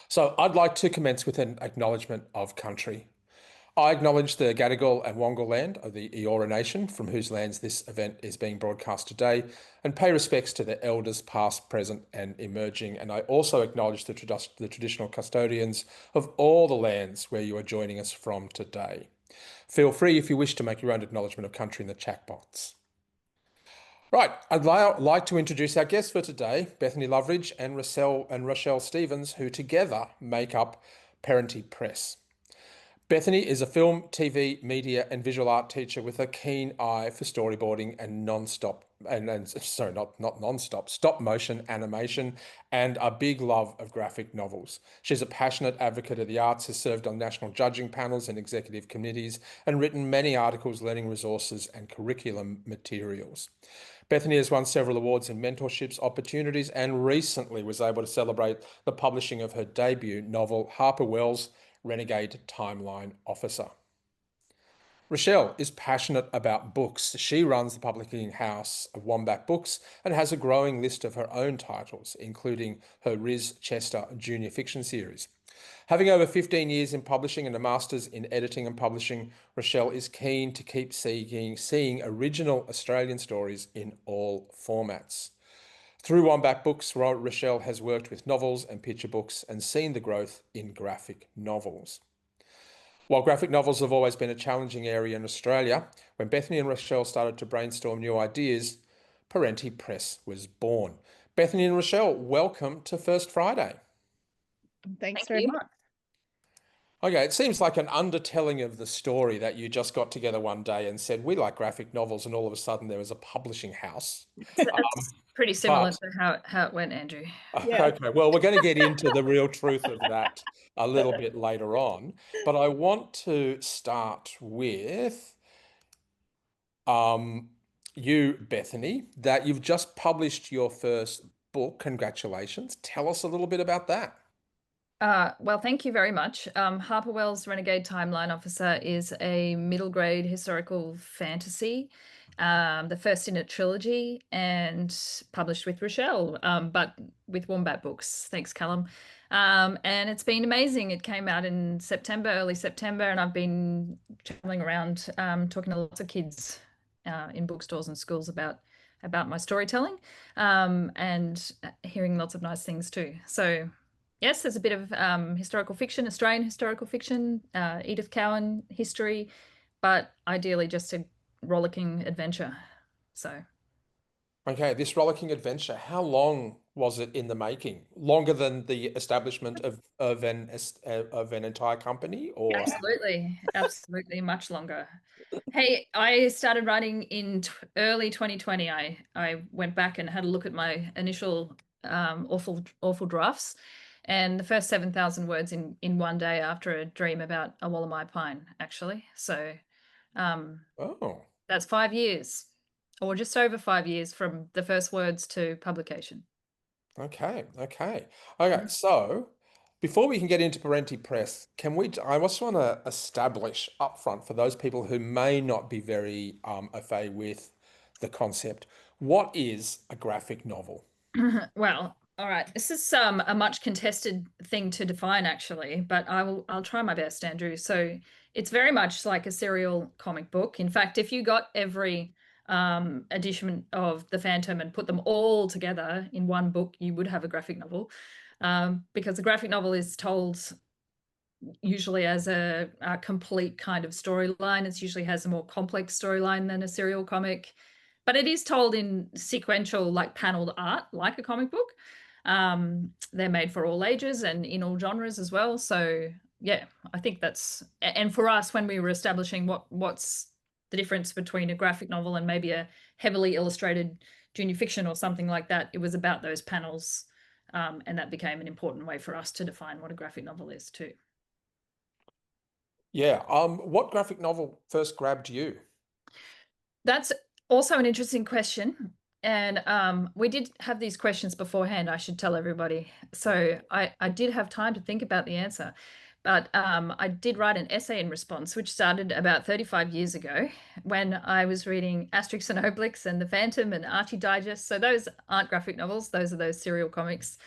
So I'd like to commence with an acknowledgement of country. I acknowledge the Gadigal and Wongal land of the Eora Nation, from whose lands this event is being broadcast today, and pay respects to their elders past, present and emerging. And I also acknowledge the traditional custodians of all the lands where you are joining us from today. Feel free if you wish to make your own acknowledgement of country in the chat box. Right, I'd like to introduce our guests for today, Bethany Loveridge and Rochelle Stevens, who together make up Perentie Press. Bethany is a film, TV, media, and visual art teacher with a keen eye for storyboarding and not non-stop, stop motion animation, and a big love of graphic novels. She's a passionate advocate of the arts, has served on national judging panels and executive committees, and written many articles, learning resources, and curriculum materials. Bethany has won several awards and mentorships opportunities, and recently was able to celebrate the publishing of her debut novel, Harper Wells' Renegade Timeline Officer. Rochelle is passionate about books. She runs the publishing house of Wombat Books and has a growing list of her own titles, including her Riz Chester junior fiction series. Having over 15 years in publishing and a master's in editing and publishing, Rochelle is keen to keep seeing original Australian stories in all formats. Through Wombat Books, Rochelle has worked with novels and picture books and seen the growth in graphic novels. While graphic novels have always been a challenging area in Australia, when Bethany and Rochelle started to brainstorm new ideas, Perentie Press was born. Bethany and Rochelle, welcome to First Friday. Thanks Thank very you. much. Okay, it seems like an undertelling of the story that you just got together one day and said, we like graphic novels, and all of a sudden there was a publishing house. That's pretty similar but- to how it went, Andrew. Yeah. Okay, well, we're going to get into the real truth of that a little bit later on, but I want to start with you, Bethany, that you've just published your first book. Congratulations. Tell us a little bit about that. Well, thank you very much. Harper Wells' Renegade Timeline Officer is a middle grade historical fantasy, the first in a trilogy, and published with Rochelle, but with Wombat Books. Thanks, Callum. And it's been amazing. It came out in September, early September, and I've been traveling around talking to lots of kids in bookstores and schools about my storytelling, and hearing lots of nice things too. So yes, there's a bit of historical fiction, Australian historical fiction, Edith Cowan history, but ideally just a rollicking adventure. So, Okay, this rollicking adventure, how long was it in the making? Longer than the establishment of an entire company, or? absolutely, much longer. Hey, I started writing in early 2020. I went back and had a look at my initial awful drafts, and the first 7,000 words in one day after a dream about a Wallamai pine, actually. So Oh, that's 5 years, or just over 5 years from the first words to publication. okay. So before we can get into Parenti Press, I just want to establish upfront for those people who may not be very au fait with the concept, what is a graphic novel? Well, all right. This is a much contested thing to define, actually, but I'll try my best, Andrew. So it's very much like a serial comic book. In fact, if you got every edition of The Phantom and put them all together in one book, you would have a graphic novel. Because a graphic novel is told usually as a complete kind of storyline. It usually has a more complex storyline than a serial comic, but it is told in sequential, like paneled art, like a comic book. They're made for all ages and in all genres as well. So yeah, I think that's, and for us, when we were establishing what's the difference between a graphic novel and maybe a heavily illustrated junior fiction or something like that, it was about those panels. And that became an important way for us to define what a graphic novel is too. Yeah. What graphic novel first grabbed you? That's also an interesting question. And we did have these questions beforehand, I should tell everybody. So I did have time to think about the answer. But I did write an essay in response, which started about 35 years ago when I was reading Asterix and Obelix and The Phantom and Archie Digest. So those aren't graphic novels. Those are those serial comics.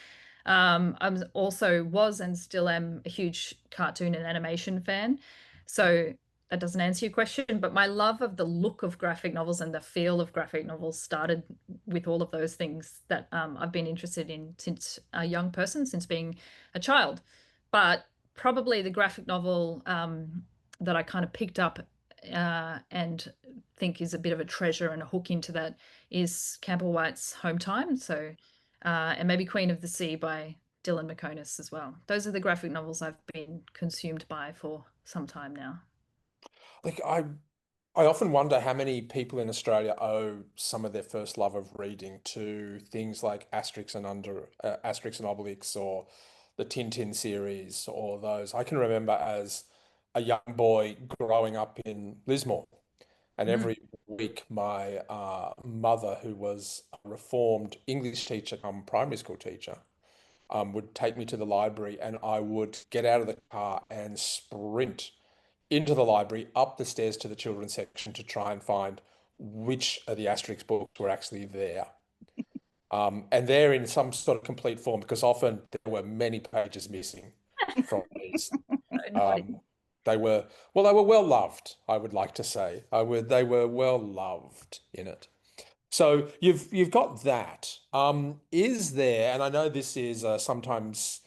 I'm also was and still am a huge cartoon and animation fan. So that doesn't answer your question, but my love of the look of graphic novels and the feel of graphic novels started with all of those things that I've been interested in since a young person, since being a child. But probably the graphic novel that I kind of picked up and think is a bit of a treasure and a hook into that is Campbell White's Home Time. So, and maybe Queen of the Sea by Dylan McConis as well. Those are the graphic novels I've been consumed by for some time now. Like I often wonder how many people in Australia owe some of their first love of reading to things like Asterix and Obelix, or the Tintin series, or those. I can remember as a young boy growing up in Lismore, and Mm. every week my mother, who was a reformed English teacher come primary school teacher, would take me to the library, and I would get out of the car and sprint into the library, up the stairs to the children's section to try and find which of the Asterix books were actually there. And they're in some sort of complete form, because often there were many pages missing from these. So naughty. Um, they were well loved, I would like to say. They were well loved in it. So you've got that. Is there, and I know this is sometimes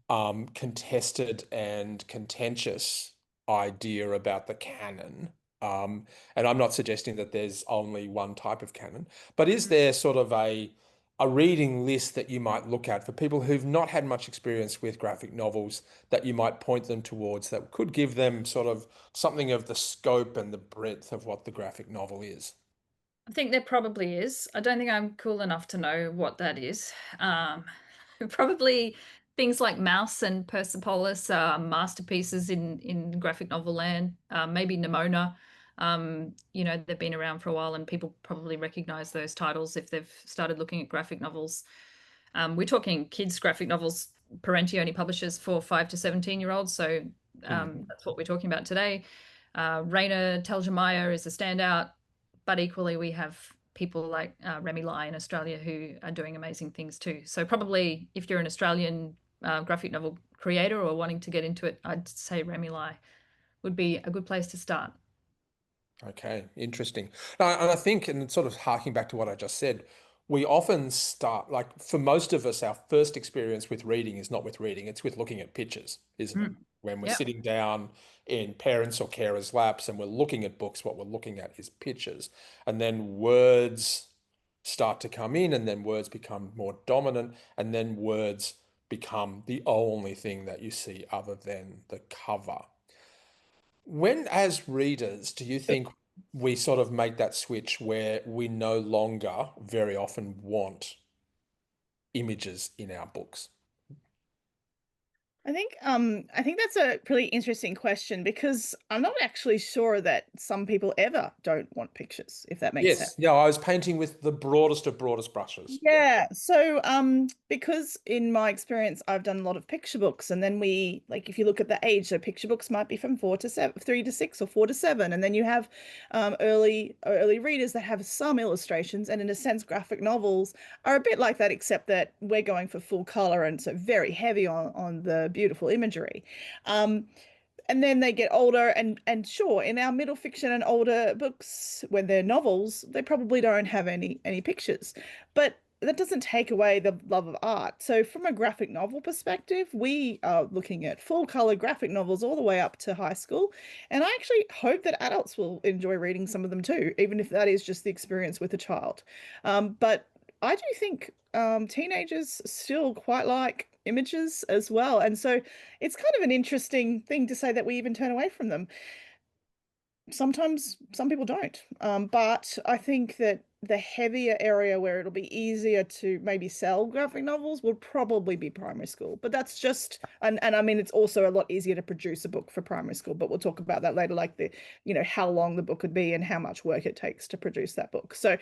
contested and contentious idea about the canon. And I'm not suggesting that there's only one type of canon, but is there sort of a reading list that you might look at for people who've not had much experience with graphic novels, that you might point them towards, that could give them sort of something of the scope and the breadth of what the graphic novel is? I think there probably is. I don't think I'm cool enough to know what that is. Um, Probably things like Mouse and Persepolis are masterpieces in graphic novel land. Maybe Nimona. They've been around for a while, and people probably recognize those titles if they've started looking at graphic novels. We're talking kids' graphic novels. Perentie only publishes for 5 to 17-year-olds, so Mm. that's what we're talking about today. Raina Telgemeier is a standout, but equally we have people like Remy Lai in Australia who are doing amazing things too. So probably if you're an Australian graphic novel creator or wanting to get into it, I'd say Remy Lai would be a good place to start. Okay, interesting. And I think, and sort of harking back to what I just said, we often start, like for most of us, our first experience with reading is not with reading, it's with looking at pictures, isn't it? Mm. When we're Yep. sitting down in parents' or carers' laps and we're looking at books, what we're looking at is pictures. And then words start to come in, and then words become more dominant, and then words become the only thing that you see other than the cover. When, as readers, do you think we sort of make that switch where we no longer very often want images in our books? I think that's a really interesting question, because I'm not actually sure that some people ever don't want pictures, if that makes sense. Yes, yeah, I was painting with the broadest of broadest brushes. Yeah. Yeah, so because in my experience I've done a lot of picture books, and then we, like, if you look at the age, so picture books might be from 4 to 7, 3 to 6, or 4 to 7, and then you have early readers that have some illustrations, and in a sense graphic novels are a bit like that, except that we're going for full color, and so very heavy on the beautiful imagery. Um, and then they get older, and sure, in our middle fiction and older books, when they're novels, they probably don't have any pictures, but that doesn't take away the love of art. So from a graphic novel perspective, we are looking at full color graphic novels all the way up to high school, and I actually hope that adults will enjoy reading some of them too, even if that is just the experience with a child. But I do think teenagers still quite like images as well, and so it's kind of an interesting thing to say that we even turn away from them. Sometimes some people don't, but I think that the heavier area where it'll be easier to maybe sell graphic novels will probably be primary school. But that's just, and I mean, it's also a lot easier to produce a book for primary school, but we'll talk about that later, like how long the book could be and how much work it takes to produce that book. So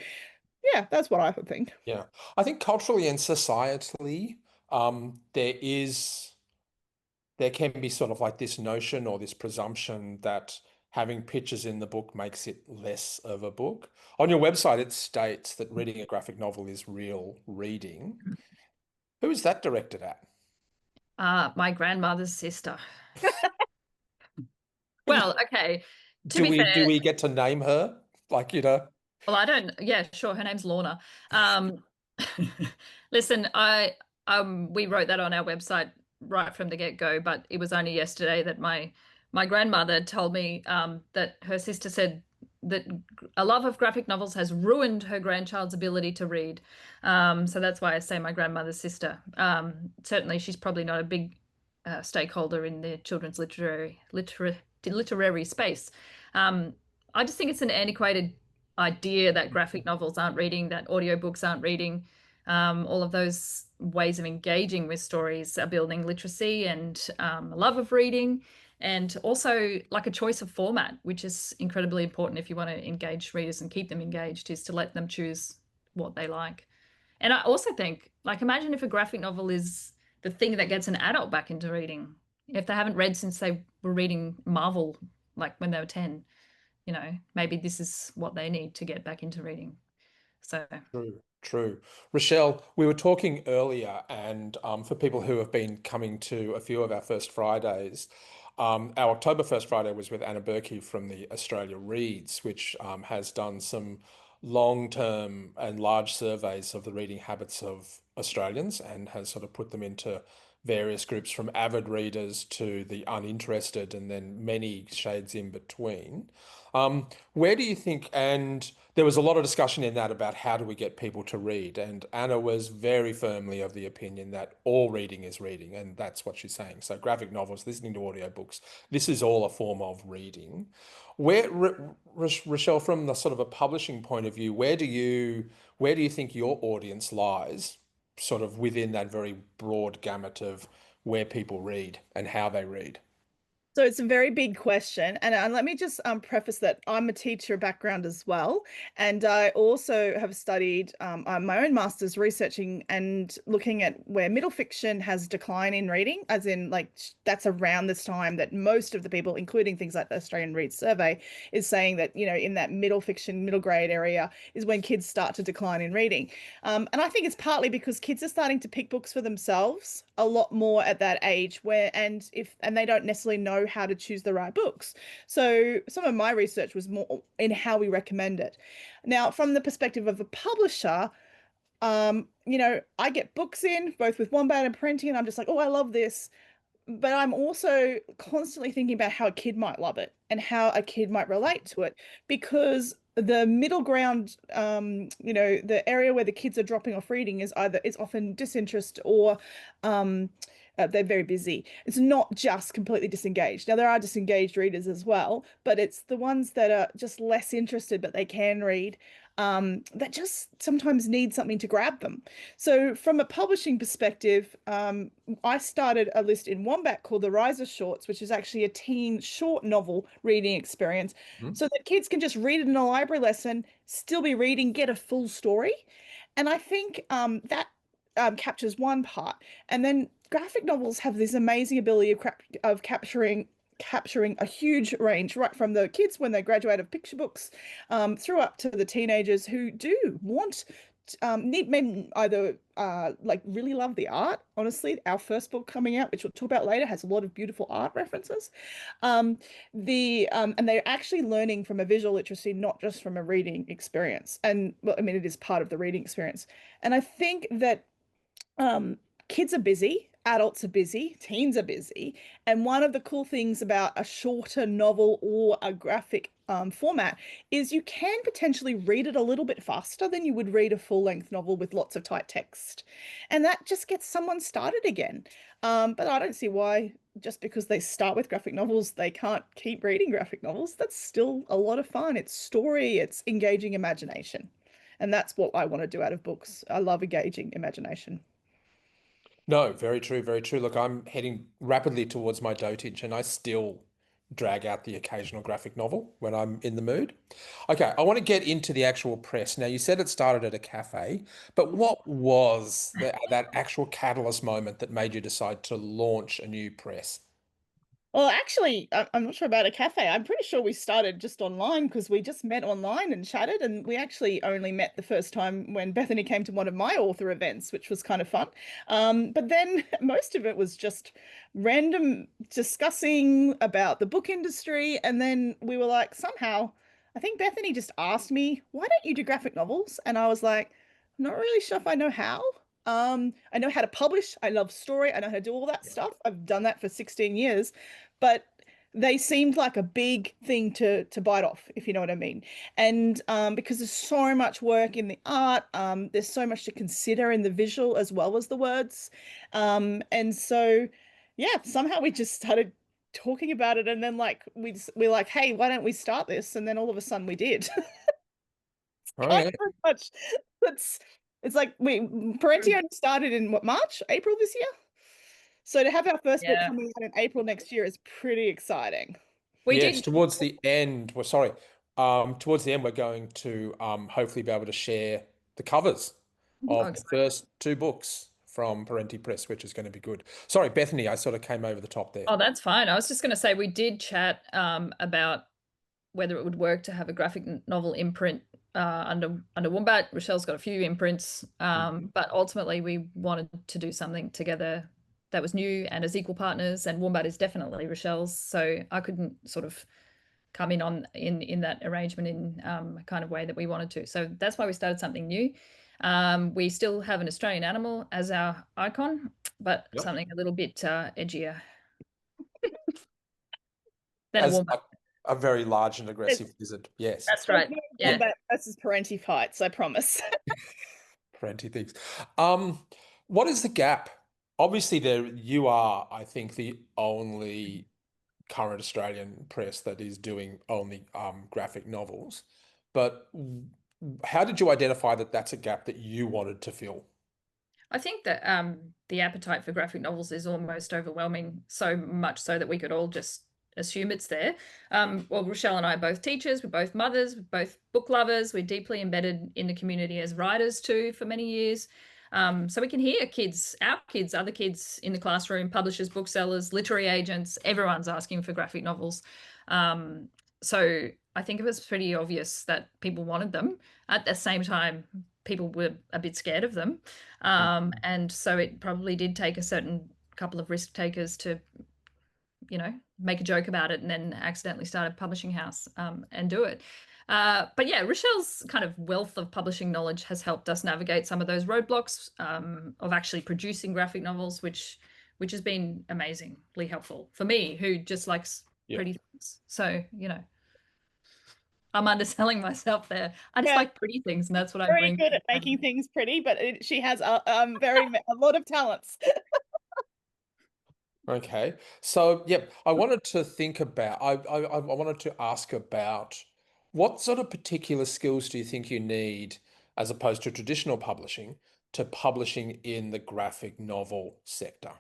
yeah, that's what I would think. Yeah. I think culturally and societally, there can be sort of like this notion or this presumption that having pictures in the book makes it less of a book. On your website, it states that reading a graphic novel is real reading. Who is that directed at? My grandmother's sister. Well, okay. To Do be we fair, do we get to name her? Like, well, I don't. Yeah, sure. Her name's Lorna. Um, listen, we wrote that on our website right from the get-go, but it was only yesterday that my grandmother told me that her sister said that a love of graphic novels has ruined her grandchild's ability to read. So that's why I say my grandmother's sister. Certainly, she's probably not a big stakeholder in the children's literary space. Um, I just think it's an antiquated idea that graphic novels aren't reading, that audiobooks aren't reading. All of those ways of engaging with stories are building literacy and a love of reading, and also like a choice of format, which is incredibly important if you want to engage readers and keep them engaged, is to let them choose what they like. And I also think, like, imagine if a graphic novel is the thing that gets an adult back into reading. If they haven't read since they were reading Marvel, like when they were 10, maybe this is what they need to get back into reading. So, True, true. Rochelle, we were talking earlier, and for people who have been coming to a few of our First Fridays, our October First Friday was with Anna Berkey from the Australia Reads, which has done some long-term and large surveys of the reading habits of Australians and has sort of put them into various groups from avid readers to the uninterested and then many shades in between. Where do you think, and there was a lot of discussion in that about how do we get people to read, and Anna was very firmly of the opinion that all reading is reading, and that's what she's saying. So graphic novels, listening to audiobooks, this is all a form of reading. Rochelle, from the sort of a publishing point of view, where do you think your audience lies, sort of within that very broad gamut of where people read and how they read? So it's a very big question, and let me just preface that I'm a teacher background as well, and I also have studied my own master's researching and looking at where middle fiction has decline in reading, as in like that's around this time that most of the people, including things like the Australian Reads Survey, is saying that in that middle fiction, middle grade area is when kids start to decline in reading, and I think it's partly because kids are starting to pick books for themselves a lot more at that age, and they don't necessarily know how to choose the right books. So some of my research was more in how we recommend it. Now, from the perspective of a publisher, I get books in both with Wombat and Perentie, and I'm just like, oh, I love this. But I'm also constantly thinking about how a kid might love it and how a kid might relate to it, because the middle ground, the area where the kids are dropping off reading is often disinterest or they're very busy. It's not just completely disengaged. Now, there are disengaged readers as well, but it's the ones that are just less interested, but they can read, that just sometimes need something to grab them. So, from a publishing perspective, I started a list in Wombat called the Riser Shorts, which is actually a teen short novel reading experience, Hmm? so that kids can just read it in a library lesson, still be reading, get a full story. And I think that captures one part. And then graphic novels have this amazing ability of capturing a huge range, right from the kids when they graduate of picture books, through up to the teenagers who do want need men either like really love the art. Honestly, our first book coming out, which we'll talk about later, has a lot of beautiful art references. And they're actually learning from a visual literacy, not just from a reading experience. And well, I mean, it is part of the reading experience. And I think that um, kids are busy, adults are busy, teens are busy. And one of the cool things about a shorter novel or a graphic format is you can potentially read it a little bit faster than you would read a full-length novel with lots of tight text. And that just gets someone started again. But I don't see why, just because they start with graphic novels, they can't keep reading graphic novels. That's still a lot of fun. It's story, it's engaging imagination. And that's what I want to do out of books. I love engaging imagination. No, very true, very true. Look, I'm heading rapidly towards my dotage, and I still drag out the occasional graphic novel when I'm in the mood. Okay, I want to get into the actual press. Now, you said it started at a cafe, but what was that actual catalyst moment that made you decide to launch a new press? Well, actually, I'm not sure about a cafe. I'm pretty sure we started just online because we just met online and chatted, and we actually only met the first time when Bethany came to one of my author events, which was kind of fun. But then most of it was just random discussing about the book industry, and then we were like, somehow, I think Bethany just asked me, "Why don't you do graphic novels?" And I was like, "I'm not really sure if I know how." I know how to publish. I love story. I know how to do all that stuff. I've done that for 16 years, but they seemed like a big thing to bite off, if you know what I mean. And because there's so much work in the art, there's so much to consider in the visual as well as the words. And so, yeah, somehow we just started talking about it, and then like we're like, hey, why don't we start this? And then all of a sudden we did. Oh Kind yeah. of much. That's it's like we Perentie only started in what, March, April this year? So to have our first book Yeah. coming out in April next year is pretty exciting. We Yes, did. towards the end, well, sorry, towards the end, we're going to hopefully be able to share the covers Oh, of the first two books from Perentie Press, which is going to be good. Sorry, Bethany, I sort of came over the top there. oh, that's fine. I was just going to say we did chat about whether it would work to have a graphic novel imprint under Wombat. Rochelle's got a few imprints, but ultimately we wanted to do something together that was new and as equal partners. And Wombat is definitely Rochelle's, so I couldn't sort of come in on in that arrangement in a kind of way that we wanted to. So that's why we started something new. We still have an Australian animal as our icon, but Yep. something a little bit edgier than a As Wombat. a very large and There's, aggressive lizard. Yes, That's there's right. no Yeah. Wombat versus Perentie fights, I promise. Perentie things. Um, what is the gap? Obviously, there you are, I think, the only current Australian press that is doing only graphic novels. But how did you identify that that's a gap that you wanted to fill? I think that the appetite for graphic novels is almost overwhelming, so much so that we could all just assume it's there. Well, Rochelle and I are both teachers, we're both mothers, we're both book lovers, we're deeply embedded in the community as writers too for many years. So we can hear kids, our kids, other kids in the classroom, publishers, booksellers, literary agents, everyone's asking for graphic novels. So I think it was pretty obvious that people wanted them. At the same time, people were a bit scared of them. And so it probably did take a certain couple of risk takers to, make a joke about it and then accidentally start a publishing house and do it. But yeah, Rochelle's kind of wealth of publishing knowledge has helped us navigate some of those roadblocks of actually producing graphic novels, which has been amazingly helpful for me, who just likes Yeah. pretty things. So, I'm underselling myself there. I just Yeah, like pretty things, and that's what I very bring. good at making things pretty, but she has a lot of talents. Okay. So, yep, I wanted to think about, I wanted to ask about what sort of particular skills do you think you need as opposed to traditional publishing to publishing in the graphic novel sector?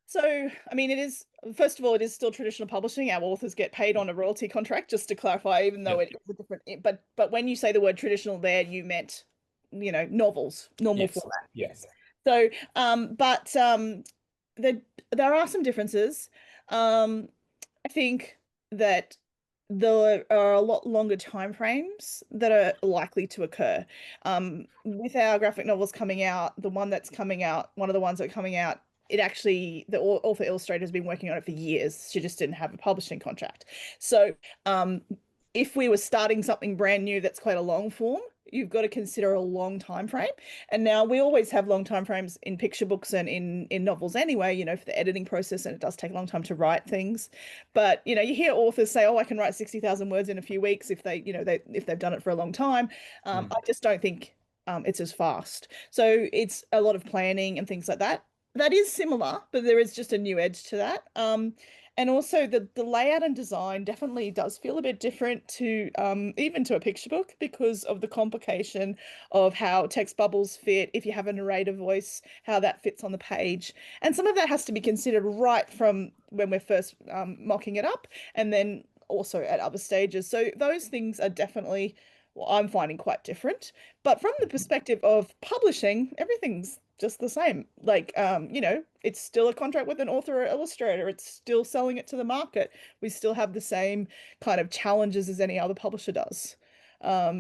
So, I mean, first of all, it is still traditional publishing. Our authors get paid on a royalty contract, just to clarify, even though Yep. it is a different, but when you say the word traditional there, you meant, novels, normal Yes. format. Yes. So, but there there are some differences. I think that there are a lot longer time frames that are likely to occur. With our graphic novels coming out, the one that's coming out, one of the ones that are coming out, it actually, the author illustrator has been working on it for years. She just didn't have a publishing contract. So, if we were starting something brand new that's quite a long form, you've got to consider a long time frame. And now we always have long time frames in picture books and in novels anyway, for the editing process, and it does take a long time to write things. But you hear authors say, "Oh, I can write 60,000 words in a few weeks," if if they've done it for a long time. I just don't think it's as fast. So it's a lot of planning and things like that. That is similar, but there is just a new edge to that. And also the layout and design definitely does feel a bit different to even to a picture book, because of the complication of how text bubbles fit, if you have a narrator voice, how that fits on the page. And some of that has to be considered right from when we're first mocking it up, and then also at other stages. So those things are definitely, well, I'm finding quite different. But from the perspective of publishing, everything's just the same. Like, it's still a contract with an author or illustrator. It's still selling it to the market. We still have the same kind of challenges as any other publisher does.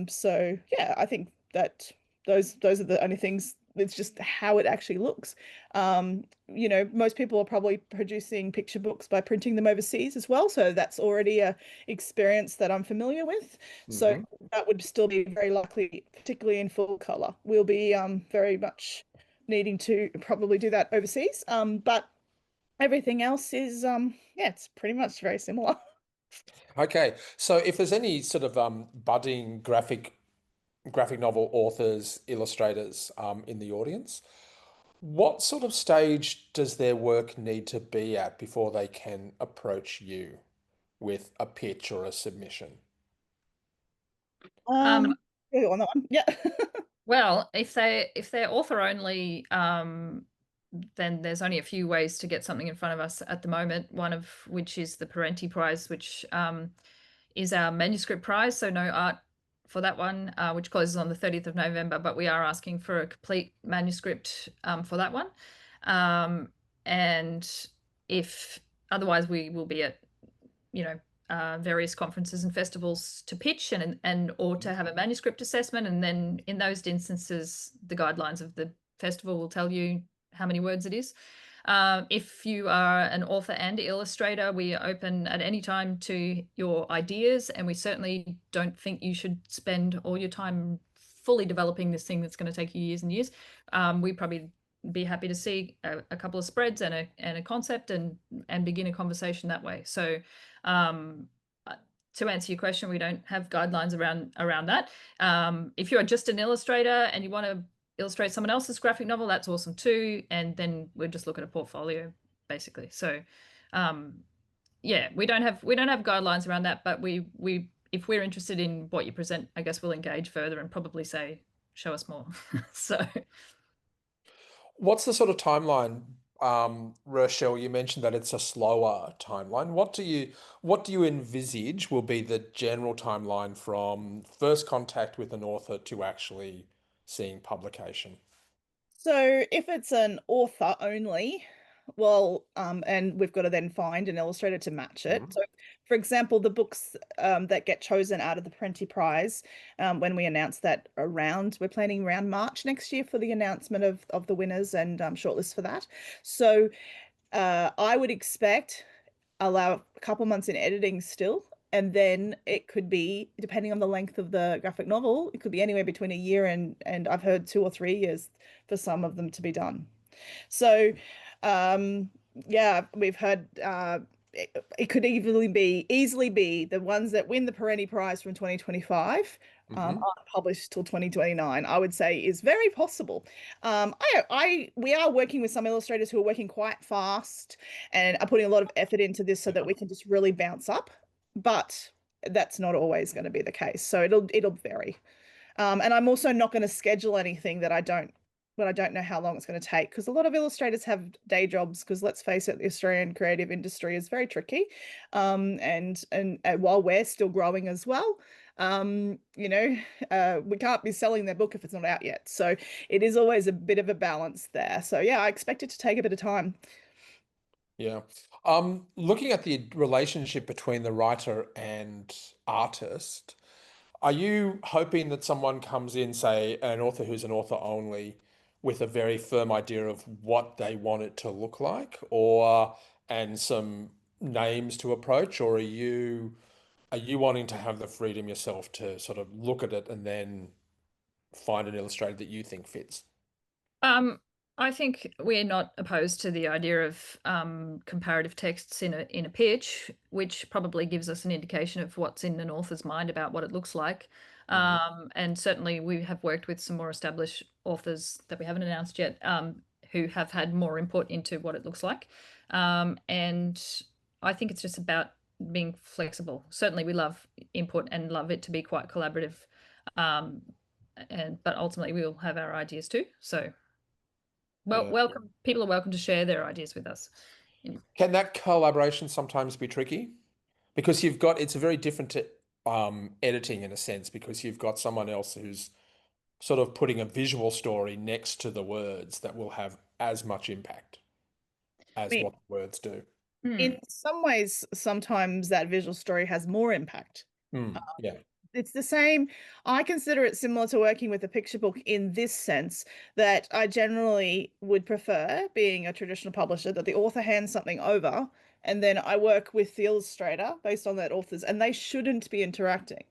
So yeah, I think that those are the only things. It's just how it actually looks. Most people are probably producing picture books by printing them overseas as well. So that's already a experience that I'm familiar with. So that would still be very likely, particularly in full color. We'll be very much needing to probably do that overseas. But everything else is yeah, it's pretty much very similar. Okay, so if there's any sort of budding graphic novel authors, illustrators in the audience, what sort of stage does their work need to be at before they can approach you with a pitch or a submission? Um, Yeah, on that one. Yeah. well, if they're author only, then there's only a few ways to get something in front of us at the moment. One of which is the Perentie Prize, which is our manuscript prize. So no art for that one, which closes on the 30th of November. But we are asking for a complete manuscript for that one, and if otherwise, we will be at you know various conferences and festivals to pitch and or to have a manuscript assessment, and then in those instances the guidelines of the festival will tell you how many words it is. If you are an author and illustrator, we are open at any time to your ideas, and we certainly don't think you should spend all your time fully developing this thing that's going to take you years and years. We probably be happy to see a couple of spreads and a concept and begin a conversation that way. So um, to answer your question, we don't have guidelines around that. If you're just an illustrator and you want to illustrate someone else's graphic novel, that's awesome too. And then we'll just look at a portfolio, basically. So yeah, we don't have guidelines around that, but we if we're interested in what you present, I guess we'll engage further and probably say, show us more. So What's the sort of timeline, Rochelle? You mentioned that it's a slower timeline. What do you envisage will be the general timeline from first contact with an author to actually seeing publication? So if it's an author only, well, and we've got to then find an illustrator to match it. Mhm. So, for example, the books that get chosen out of the Perentie Prize, when we announce that we're planning around March next year for the announcement of the winners and shortlist for that. So I would expect allow a couple months in editing still. And then it could be, depending on the length of the graphic novel, it could be anywhere between a year and I've heard 2 or 3 years for some of them to be done. So, yeah, we've heard it could easily be the ones that win the Perennie Prize from 2025 aren't published till 2029. I would say is very possible. We are working with some illustrators who are working quite fast and are putting a lot of effort into this so that we can just really bounce up. But that's not always going to be the case. So it'll vary. And I'm also not going to schedule anything that I don't know how long it's going to take, because a lot of illustrators have day jobs, because let's face it, the Australian creative industry is very tricky. And while we're still growing as well, we can't be selling their book if it's not out yet. So it is always a bit of a balance there. So yeah, I expect it to take a bit of time. Yeah. Looking at the relationship between the writer and artist, are you hoping that someone comes in, say, an author who's an author only, with a very firm idea of what they want it to look like, or and some names to approach, or are you wanting to have the freedom yourself to sort of look at it and then find an illustrator that you think fits? Um, I think we're not opposed to the idea of comparative texts in a pitch, which probably gives us an indication of what's in an author's mind about what it looks like. Mhm. And certainly we have worked with some more established authors that we haven't announced yet, who have had more input into what it looks like. And I think it's just about being flexible. Certainly we love input and love it to be quite collaborative. Um, but ultimately we will have our ideas too. So well, Yeah. welcome. People are welcome to share their ideas with us. Can that collaboration sometimes be tricky? Because it's very different to editing in a sense, because you've got someone else who's sort of putting a visual story next to the words that will have as much impact as mean, what the words do. in some ways, sometimes that visual story has more impact. Yeah. It's the same. I consider it similar to working with a picture book in this sense that I generally would prefer, being a traditional publisher, that the author hands something over and then I work with the illustrator based on that author's, and they shouldn't be interacting.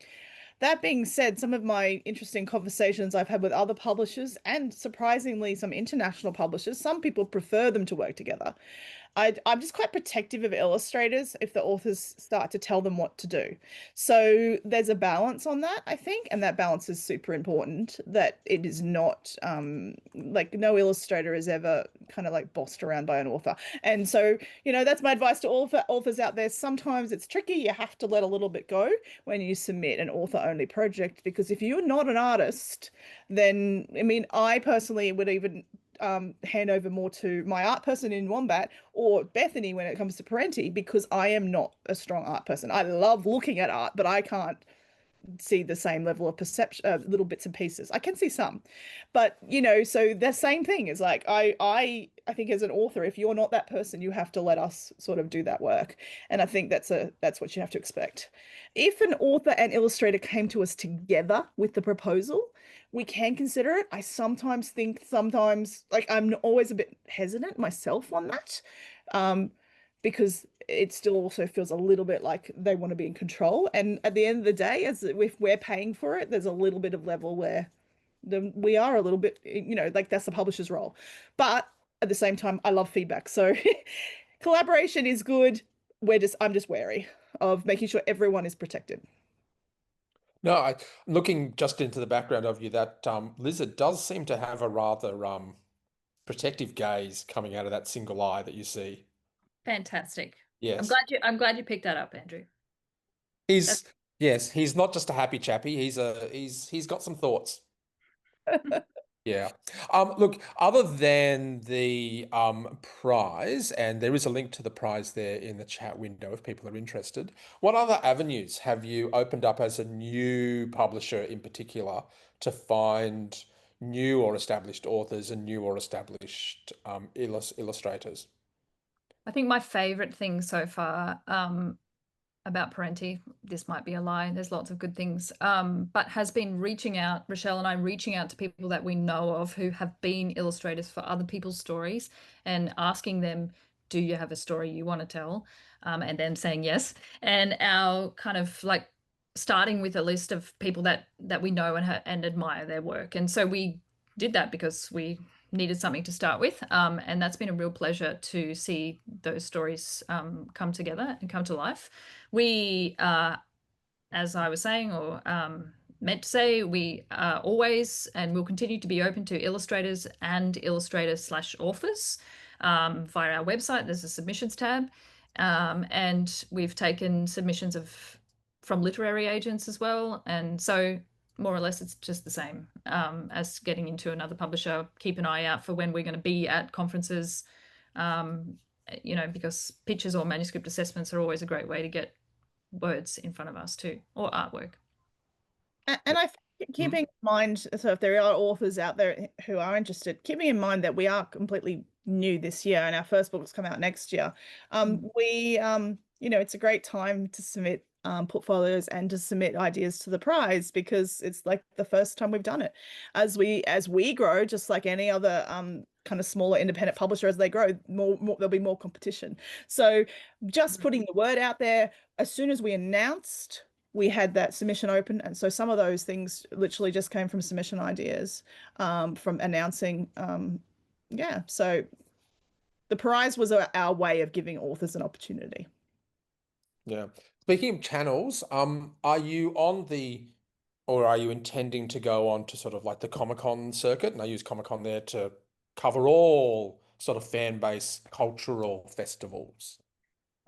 That being said, some of my interesting conversations I've had with other publishers and surprisingly some international publishers, some people prefer them to work together. I'm just quite protective of illustrators if the authors start to tell them what to do. So there's a balance on that, I think, and that balance is super important, that it is not like no illustrator is ever kind of like bossed around by an author. And so, that's my advice to authors out there. Sometimes it's tricky. You have to let a little bit go when you submit an author-only project, because if you're not an artist, then, I mean, I personally would even hand over more to my art person in Wombat or Bethany when it comes to Perentie, because I am not a strong art person. I love looking at art, but I can't see the same level of perception, little bits and pieces. I can see some, but so the same thing is like I think as an author, if you're not that person, you have to let us sort of do that work, and I think that's what you have to expect. If an author and illustrator came to us together with the proposal, we can consider it. I sometimes think like I'm always a bit hesitant myself on that, because it still also feels a little bit like they want to be in control. And at the end of the day, as if we're paying for it, there's a little bit of level where we are a little bit, like that's the publisher's role. But at the same time, I love feedback. So collaboration is good. I'm just wary of making sure everyone is protected. No, looking just into the background of you, that lizard does seem to have a rather protective gaze coming out of that single eye that you see. Fantastic. Yes. I'm glad you picked that up, Andrew. He's yes, he's not just a happy chappy. He's got some thoughts. Yeah. Look, other than the prize, and there is a link to the prize there in the chat window if people are interested, what other avenues have you opened up as a new publisher in particular to find new or established authors and new or established illustrators? I think my favorite thing so far, about Perentie, this might be a lie, there's lots of good things, but has been reaching out, Rochelle and I reaching out to people that we know of who have been illustrators for other people's stories and asking them, do you have a story you want to tell? And them saying yes. And our kind of like starting with a list of people that we know and admire their work. And so we did that because we needed something to start with. And that's been a real pleasure to see those stories come together and come to life. We, as I was saying, or meant to say, we always and will continue to be open to illustrators and illustrators/authors via our website. There's a submissions tab. And we've taken submissions from literary agents as well. And so more or less it's just the same as getting into another publisher. Keep an eye out for when we're going to be at conferences, because pictures or manuscript assessments are always a great way to get words in front of us too, or artwork. And I think keeping in mind, so if there are authors out there who are interested, keeping in mind that we are completely new this year and our first books come out next year, it's a great time to submit portfolios and to submit ideas to the prize, because it's like the first time we've done it. As we grow, just like any other kind of smaller independent publisher, as they grow, more there'll be more competition. So just putting the word out there, as soon as we announced we had that submission open. And so some of those things literally just came from submission ideas, from announcing. So the prize was our way of giving authors an opportunity. Yeah. Speaking of channels, are you on or are you intending to go on to sort of like the Comic-Con circuit? And I use Comic-Con there to cover all sort of fan base cultural festivals.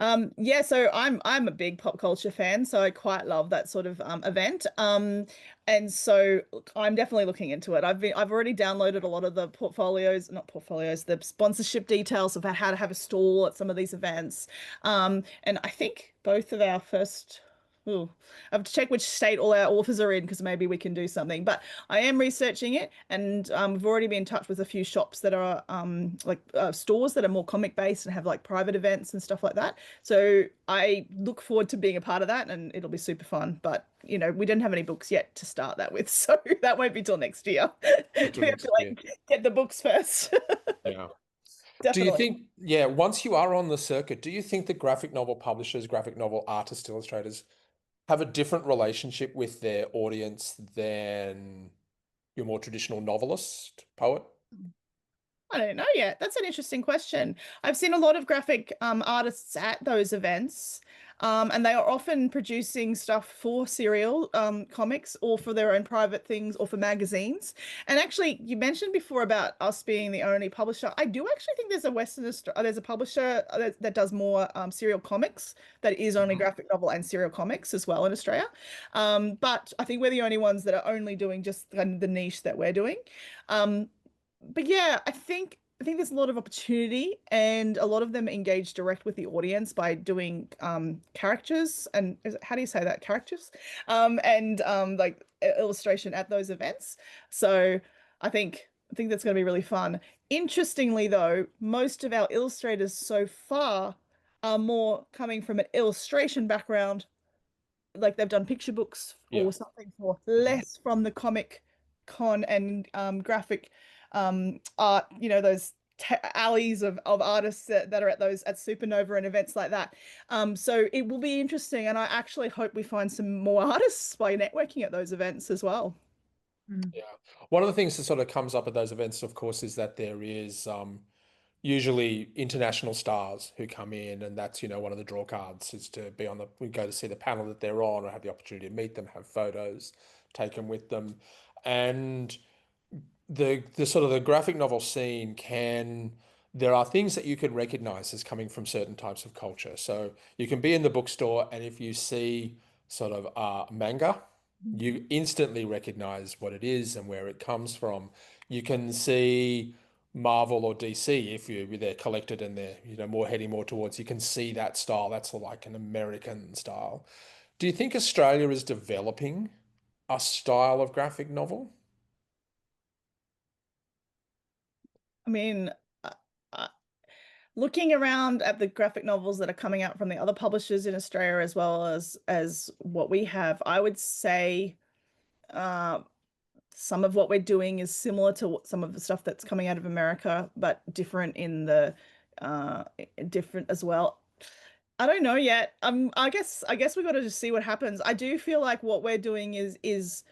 So I'm a big pop culture fan, so I quite love that sort of event. And so I'm definitely looking into it. I've already downloaded a lot of the the sponsorship details about how to have a stall at some of these events. And I think both of our first ooh, I have to check which state all our authors are in because maybe we can do something. But I am researching it, and we've already been in touch with a few shops that are stores that are more comic based and have like private events and stuff like that. So I look forward to being a part of that, and it'll be super fun. But you know, we don't have any books yet to start that with, so that won't be till next year. We have to like get the books first. Yeah. Do you Definitely. think, yeah, once you are on the circuit, do you think that graphic novel publishers, graphic novel artists, illustrators have a different relationship with their audience than your more traditional novelist, poet? I don't know yet. That's an interesting question. I've seen a lot of graphic artists at those events, and they are often producing stuff for serial comics or for their own private things or for magazines. And actually, you mentioned before about us being the only publisher. I do actually think there's there's a publisher that does more serial comics that is only graphic novel and serial comics as well in Australia. But I think we're the only ones that are only doing just kind of the niche that we're doing. Um, but yeah, I think there's a lot of opportunity, and a lot of them engage direct with the audience by doing characters and how do you say that? Characters? And like illustration at those events. So I think that's going to be really fun. Interestingly though, most of our illustrators so far are more coming from an illustration background, like they've done picture books Yeah. or something, for less from the comic con and graphic art, you know, those alleys of artists that are at those at Supernova and events like that. So it will be interesting, and I actually hope we find some more artists by networking at those events as well. Yeah. One of the things that sort of comes up at those events, of course, is that there is usually international stars who come in, and that's, you know, one of the draw cards is to be on the, we go to see the panel that they're on or have the opportunity to meet them, have photos taken with them. And the sort of the graphic novel scene can, there are things that you can recognize as coming from certain types of culture. So you can be in the bookstore, and if you see sort of manga, you instantly recognize what it is and where it comes from. You can see Marvel or DC if they're collected and they're, you know, more heading more towards, you can see that style. That's like an American style. Do you think Australia is developing a style of graphic novel? I mean, uh, uh, looking around at the graphic novels that are coming out from the other publishers in Australia as well as what we have, I would say uh, some of what we're doing is similar to some of the stuff that's coming out of America, but different in the different as well. I don't know yet. I guess we got to just see what happens. I do feel like what we're doing is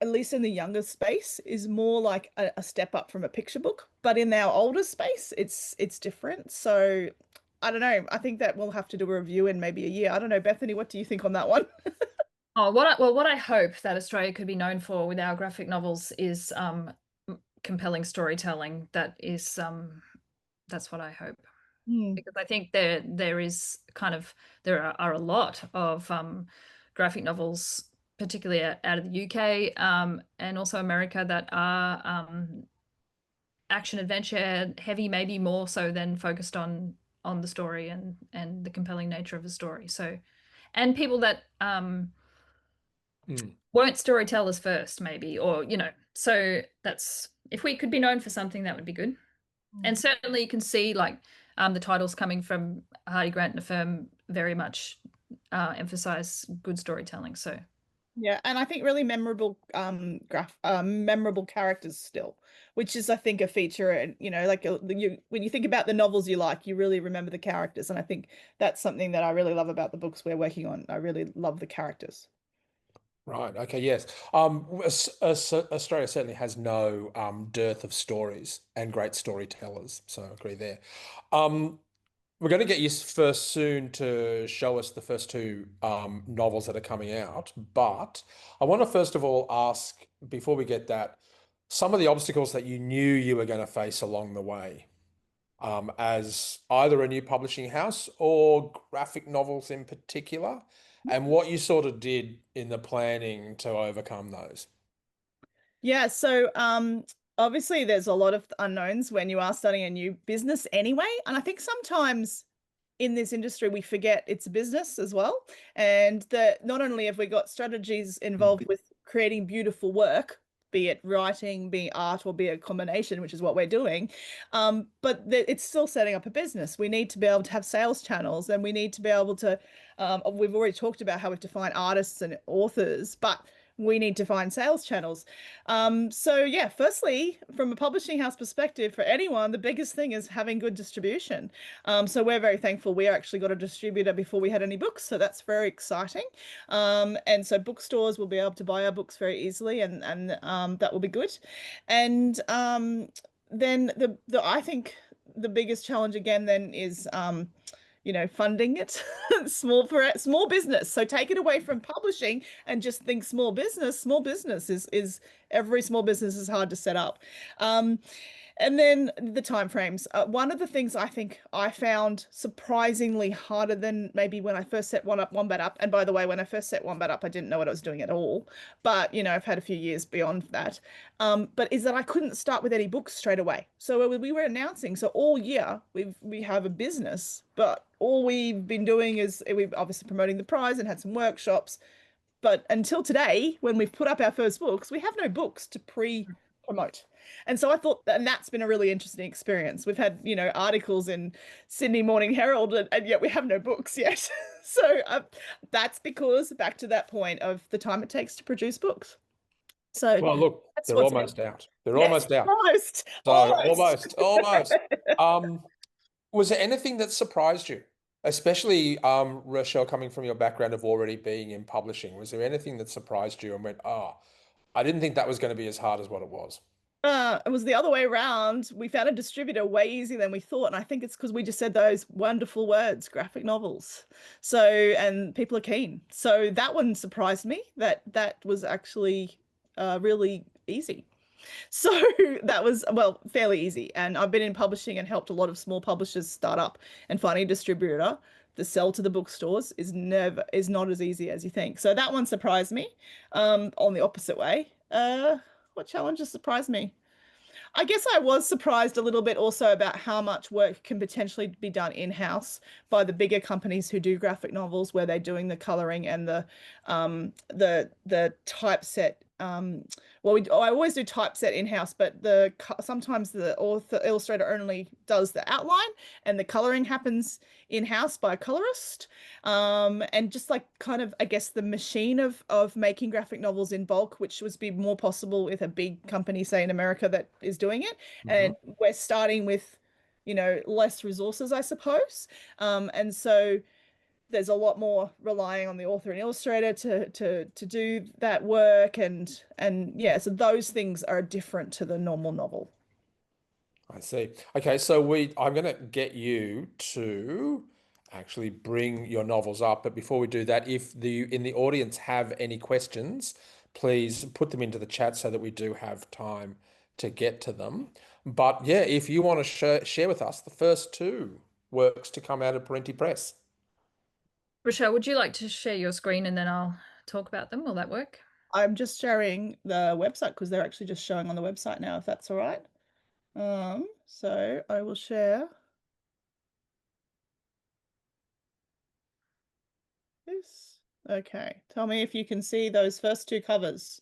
at least in the younger space is more like a step up from a picture book, but in our older space it's different. So I don't know. I think that we'll have to do a review in maybe a year. I don't know, Bethany, what do you think on that one? Oh, what I hope that Australia could be known for with our graphic novels is compelling storytelling. That's what I hope. Hmm. Because I think there is kind of there are a lot of graphic novels, particularly out of the UK and also America, that are action adventure heavy, maybe more so than focused on the story and the compelling nature of the story. So, and people that weren't storytellers first, maybe, or you know, so that's if we could be known for something, that would be good. And certainly you can see like the titles coming from Hardy Grant and the firm very much emphasize good storytelling. So Yeah, and I think really memorable memorable characters still, which is I think a feature. And you know, like you when you think about the novels you like, you really remember the characters, and I think that's something that I really love about the books we're working on. I really love the characters. Right. Okay. Yes. Australia certainly has no dearth of stories and great storytellers. So I agree there. Um, we're going to get you first soon to show us the first two novels that are coming out. But I want to first of all ask, before we get that, some of the obstacles that you knew you were going to face along the way, as either a new publishing house or graphic novels in particular, and what you sort of did in the planning to overcome those. Yeah, so obviously there's a lot of unknowns when you are starting a new business anyway, and I think sometimes in this industry, we forget it's a business as well. And that not only have we got strategies involved with creating beautiful work, be it writing, be it art, or be it a combination, which is what we're doing. But it's still setting up a business. We need to be able to have sales channels, and we need to be able to, we've already talked about how we define artists and authors, but we need to find sales channels. So yeah, firstly, from a publishing house perspective, for anyone, the biggest thing is having good distribution. So we're very thankful we actually got a distributor before we had any books, so that's very exciting. And so bookstores will be able to buy our books very easily, and that will be good. And then I think the biggest challenge again then is funding it. small business. So take it away from publishing and just think small business. Small business is every small business is hard to set up. And then the timeframes. One of the things I think I found surprisingly harder than maybe when I first set Wombat up. And by the way, when I first set Wombat up, I didn't know what I was doing at all. But I've had a few years beyond that. But is that I couldn't start with any books straight away. So we were announcing. So all year we have a business, but all we've been doing is we've obviously promoting the prize and had some workshops. But until today, when we've put up our first books, we have no books to promote. And so I thought, and that's been a really interesting experience. We've had, articles in Sydney Morning Herald, and yet we have no books yet. So that's because back to that point of the time it takes to produce books. So well, look, they're almost out. They're almost out. Almost. So almost. Was there anything that surprised you? Especially Rochelle, coming from your background of already being in publishing, was there anything that surprised you and went, I didn't think that was going to be as hard as what it was? It was the other way around. We found a distributor way easier than we thought. And I think it's because we just said those wonderful words, graphic novels. So, and people are keen. So that one surprised me that was actually really easy. So that was, well, fairly easy. And I've been in publishing and helped a lot of small publishers start up, and finding a distributor to sell to the bookstores is not as easy as you think. So that one surprised me on the opposite way. What challenges surprised me? I guess I was surprised a little bit also about how much work can potentially be done in-house by the bigger companies who do graphic novels, where they're doing the coloring and the typeset. I always do typeset in-house, but sometimes the illustrator only does the outline, and the coloring happens in-house by a colorist. And just like kind of, I guess, the machine of making graphic novels in bulk, which would be more possible with a big company, say in America, that is doing it. And we're starting with, less resources, I suppose. And so there's a lot more relying on the author and illustrator to do that work, and yeah, so those things are different to the normal novel. I see. Okay, so I'm going to get you to actually bring your novels up, but before we do that, if in the audience have any questions, please put them into the chat so that we do have time to get to them. But yeah, if you want to share with us the first two works to come out of Perentie Press. Rochelle, would you like to share your screen and then I'll talk about them? Will that work? I'm just sharing the website because they're actually just showing on the website now, if that's all right. So I will share this. Okay, tell me if you can see those first two covers.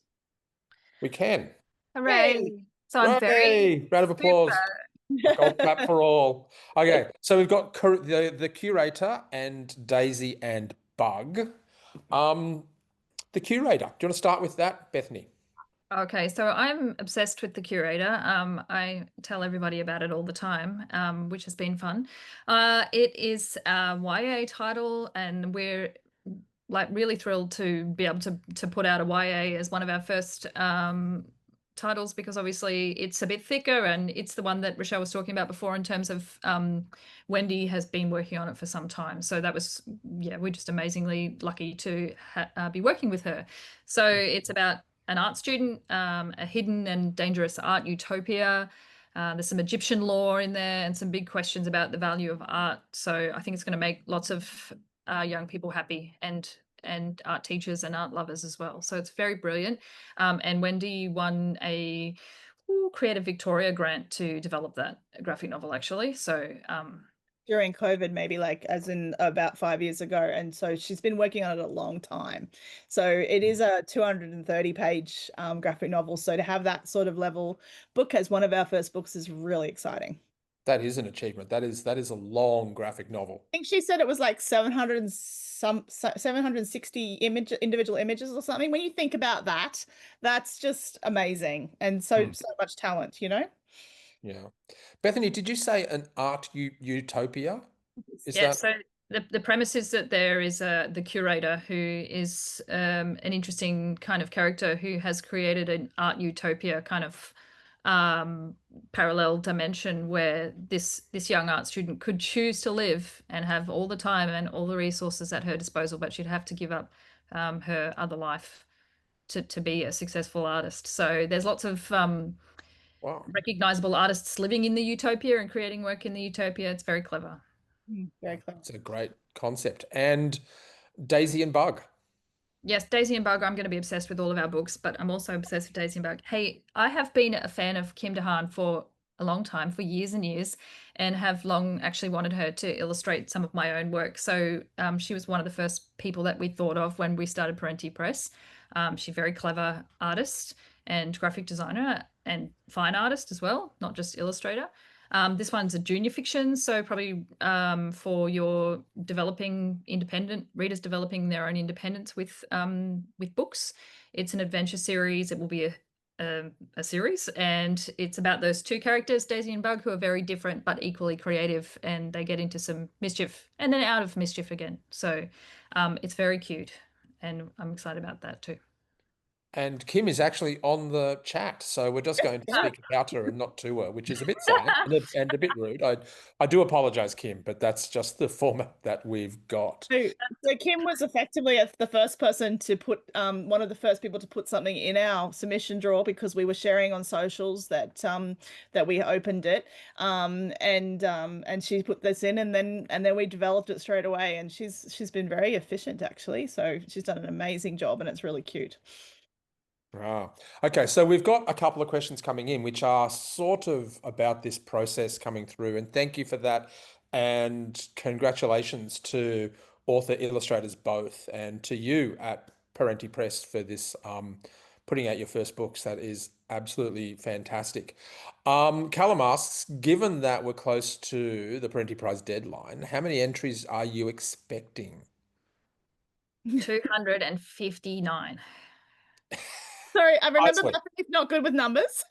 We can. Hooray! Yay. So I'm very round of applause. Gold clap for all. Okay, so we've got the curator and Daisy and Bug. The curator. Do you want to start with that, Bethany? Okay, so I'm obsessed with the curator. I tell everybody about it all the time, which has been fun. It is a YA title, and we're like really thrilled to be able to put out a YA as one of our first titles, because obviously it's a bit thicker, and it's the one that Rochelle was talking about before in terms of Wendy has been working on it for some time. So that was, yeah, we're just amazingly lucky to be working with her. So it's about an art student, a hidden and dangerous art utopia. There's some Egyptian lore in there and some big questions about the value of art. So I think it's going to make lots of young people happy, and art teachers and art lovers as well. So it's very brilliant. And Wendy won a Creative Victoria grant to develop that graphic novel, actually. So during COVID, maybe like as in about 5 years ago. And so she's been working on it a long time. So it is a 230-page graphic novel. So to have that sort of level book as one of our first books is really exciting. That is an achievement. That is a long graphic novel. I think she said it was like 700 and some 760 individual images or something. When you think about that, that's just amazing. And so Hmm. so much talent, you know? Yeah. Bethany, did you say an art utopia? Is Yeah, that so the premise is that there is the curator who is an interesting kind of character who has created an art utopia kind of um, parallel dimension where this young art student could choose to live and have all the time and all the resources at her disposal, but she'd have to give up her other life to be a successful artist. So there's lots of wow? recognizable artists living in the utopia and creating work in the utopia. It's very clever. Very clever. It's a great concept. And Daisy and Bug. Yes, Daisy and Bug, I'm going to be obsessed with all of our books, but I'm also obsessed with Daisy and Bug. Hey, I have been a fan of Kim DeHaan for a long time, for years and years, and have long actually wanted her to illustrate some of my own work. So she was one of the first people that we thought of when we started Perentie Press. She's a very clever artist and graphic designer and fine artist as well, not just illustrator. This one's a junior fiction, so probably for your developing independent readers developing their own independence with books. It's an adventure series. It will be a series, and it's about those two characters, Daisy and Bug, who are very different but equally creative, and they get into some mischief and then out of mischief again. So it's very cute, and I'm excited about that too. And Kim is actually on the chat, so we're just going to speak about her and not to her, which is a bit sad and a bit rude. I do apologize, Kim, but that's just the format that we've got. So Kim was effectively the first person to put one of the first people to put something in our submission drawer because we were sharing on socials that we opened it and she put this in and then we developed it straight away and she's been very efficient actually, so she's done an amazing job and it's really cute. Ah, okay. So we've got a couple of questions coming in, which are sort of about this process coming through. And thank you for that. And congratulations to author illustrators both, and to you at Perentie Press for this putting out your first books. That is absolutely fantastic. Callum asks, given that we're close to the Perentie Prize deadline, how many entries are you expecting? 259. Sorry, I remember Nicely. Bethany's not good with numbers.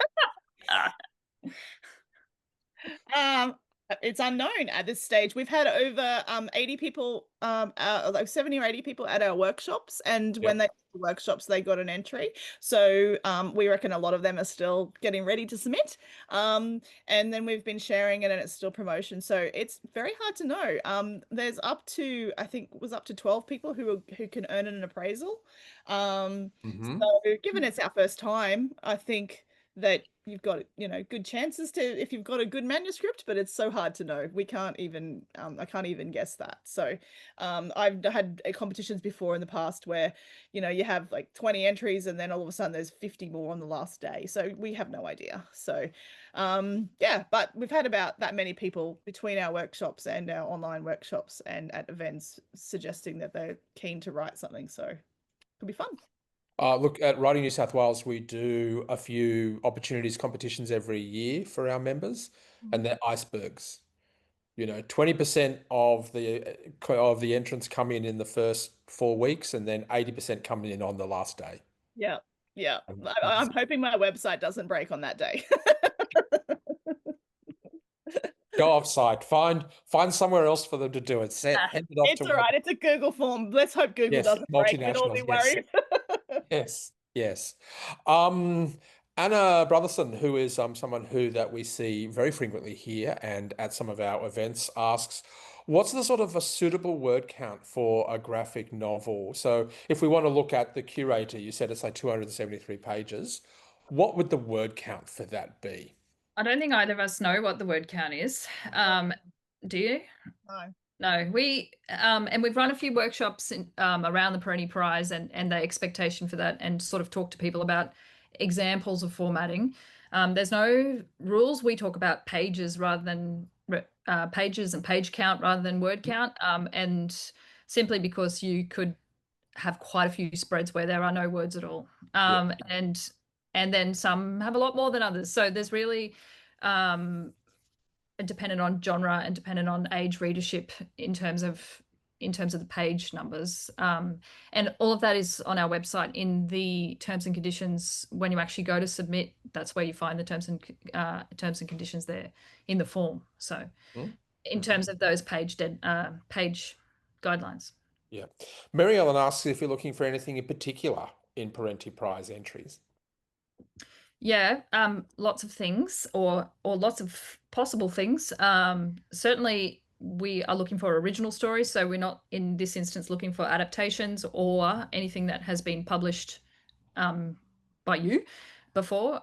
Um, it's unknown at this stage. We've had over 80 people, like 70 or 80 people at our workshops, and when Yep. they did the workshops, they got an entry. So we reckon a lot of them are still getting ready to submit. And then we've been sharing it, and it's still promotion. So it's very hard to know. There's up to I think it was up to 12 people who can earn an appraisal. Hmm. So given it's our first time, I think that you've got good chances to if you've got a good manuscript, but it's so hard to know. We can't even I can't even guess that. So I've had competitions before in the past where you have like 20 entries and then all of a sudden there's 50 more on the last day, so we have no idea. So yeah, but we've had about that many people between our workshops and our online workshops and at events suggesting that they're keen to write something, so it could be fun. Look, at Writing New South Wales, we do a few opportunities competitions every year for our members, and they're icebergs. 20% of the entrants come in the first 4 weeks, and then 80% come in on the last day. Yeah, yeah. And I'm hoping my website doesn't break on that day. go off site, find somewhere else for them to do it. Hand it off It's to all right. It's a Google form. Let's hope Google yes, doesn't break. We'd all be multinationals. Yes. worried. Yes, yes. Um, Anna Brotherson, who is someone that we see very frequently here and at some of our events, asks, what's the sort of a suitable word count for a graphic novel? So if we want to look at the curator, you said it's like 273 pages. What would the word count for that be? I don't think either of us know what the word count is. Do you? No. No, and we've run a few workshops around the Perentie Prize and the expectation for that, and sort of talk to people about examples of formatting. There's no rules. We talk about pages rather than pages and page count rather than word count, and simply because you could have quite a few spreads where there are no words at all, and then some have a lot more than others. So there's really dependent on genre and dependent on age readership in terms of the page numbers, and all of that is on our website in the terms and conditions. When you actually go to submit, that's where you find the terms and conditions there in the form. So in terms of those page guidelines. Yeah. Mary Ellen asks if you're looking for anything in particular in Perentie Prize entries. Yeah, lots of things, or lots of possible things. Certainly, we are looking for original stories, so we're not in this instance looking for adaptations or anything that has been published by you before.